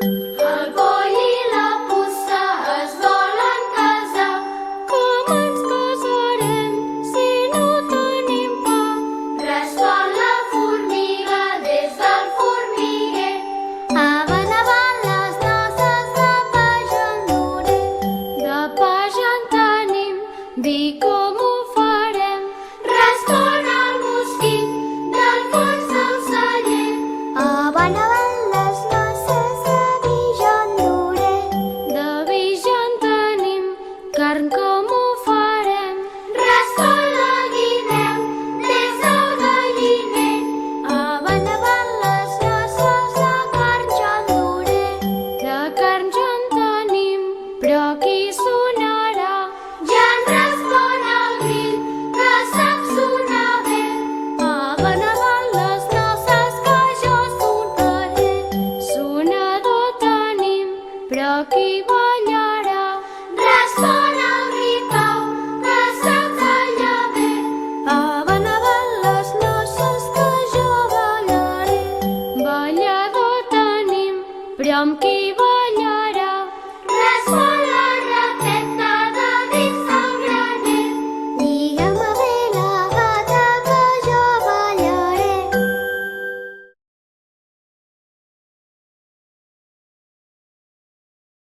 El poll i la puça es volen casar. Com ens casarem si no tenim pa? Respon la formiga des del formiguer. Avant, avant les noces de pa jo en duré. De pa ja en tenim, di com ho farem. Respon el mosquit del fons del celler. Avant, avant les noces de vi jo en duré. De vi ja en tenim, carn com ho farem. Respon la guineu des del galliner. Avant, avant les noces de carn jo en duré. De carn ja en tenim, però qui sonarà? Ja en respon el grill que sap sonar bé. Avant, avant les noces que jo sonaré. Sonador tenim, però qui ballarà? Respon el gripau que sap ballar bé. Avant, avant les noces que jo ballaré. Ballador tenim, però amb qui ballarà? Respon